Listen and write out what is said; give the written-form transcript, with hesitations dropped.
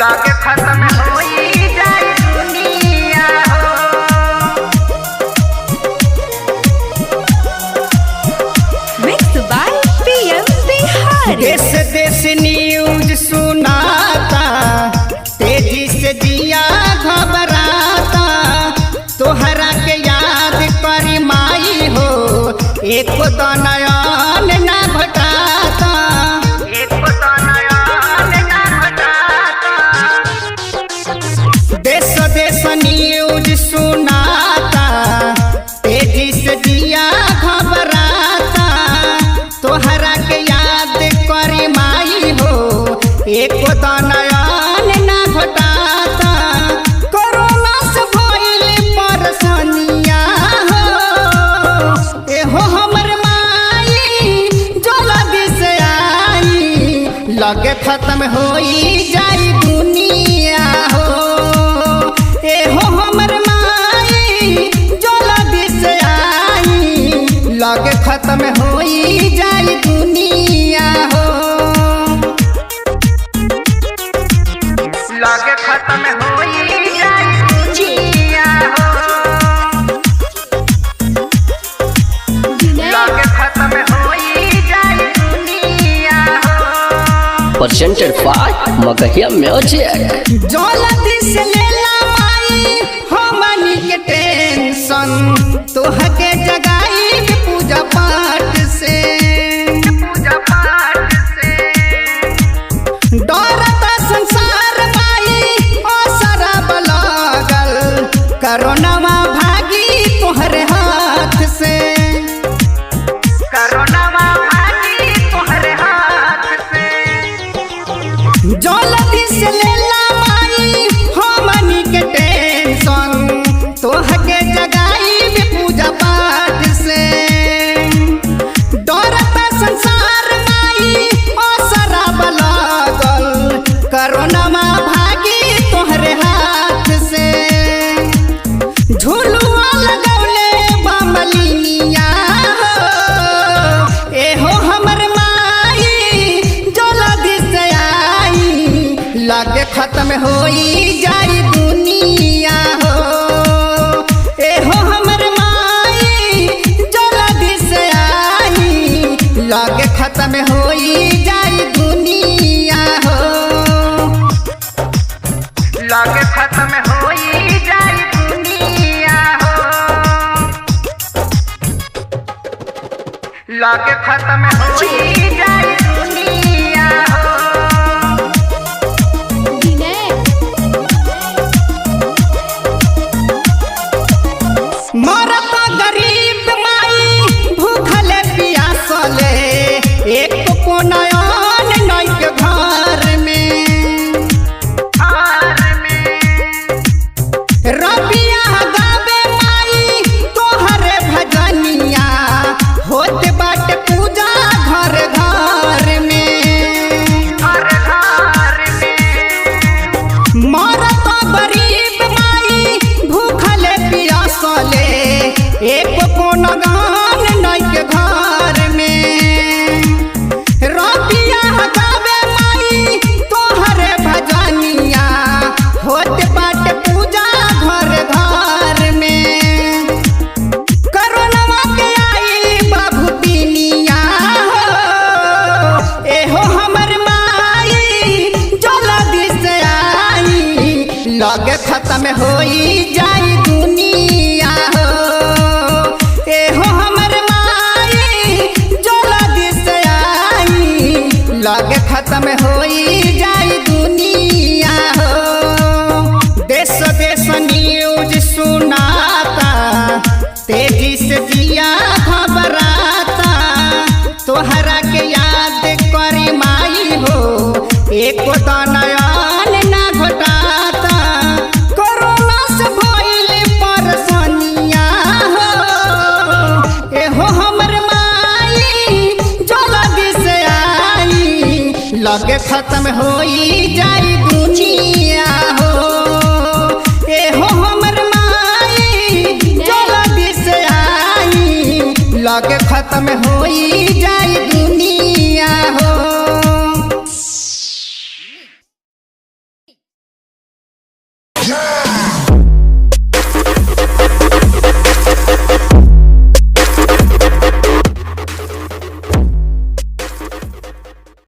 लागे खत्म होई जाए दुनिया हो। Mixed by PM Bihari। देश देश न्यूज सुनाता, तेजी से जिया घबराता, तोहरा के याद करी माई हो, एक तो नयन ना घटाता, एक तो नयन ना घटाता। देश देश न्यूज सुनाता, तेजी से जिया घबराता, तोहरा के याद करी माई हो, एक तो नयन ना घटाता, कोरोना से भइल परेशानिया हो, एहो हमर माई जल्दी से आई, लगे खत्म होई जाई दुनिया हो, एहो हमर माई जल्दी से आई, लगे खत्म होई जाई दुनिया हो। लागे खत्म होई जाए दुनिया हो। लागे खत्म होई जाए दुनिया हो। presented by Magahia Music। जल्दी से लेला माई हमनी के टेंशन, तोहके जगाई पूजा पाठ से, पूजा पाठ से डरता संसार माई असरब लागल, कोरोनावा भागी तोहरे हाथ से, कोरोना भागी तोहरे हाथ से। जल्दी से लेला माई हमनी के टेंशन, तोहके जगाई पूजा पाठ से, डरता संसार माई असरब लागल, कोरोनावा भागी तोहरे हाथ से, झुलुआ लगौले बमलिनिया हो, एहो हमर माई जल्दी से आई, लगे खत्म होई जाई दुनिया हो, एहो हमर माई जल्दी से आई, लगे खत्म होई जाई दुनिया हो। लागे खत्म होई जाए दुनिया हो। लागे खत्म होई जाए दुनिया हो। मरत गरीब माई भूखले पियासले, एक कोनयन नैक घर में, हार में रबिया गावे माई तोहरे भजनिया, होत बाट पूजा घर घर में, हर घर में मरत गरीब माई भूखले पियासले, एक कोनगान नैक घर में, रबिया गावे माई तोहरे भजनिया, होत बाट पूजा घर घर में, कोरोनावा के आई बाबूतिनिया हो, एहो हमर माई जल्दी से आई, लगे खत्म होई जाई दुनिया हो, एहो हमर माई जल्दी से आई, लगे खत्म होई जाई दुनिया हो। देश देश न्यूज सुनाता, तेजी से जिया घबराता, तोहरा के याद करी माई हो, एक तो नयन ना घटाता, कोरोना से भइल परेशानिया हो, एहो हमर माई जल्दी से आई, लगे खत्म होई जाई दुनिया।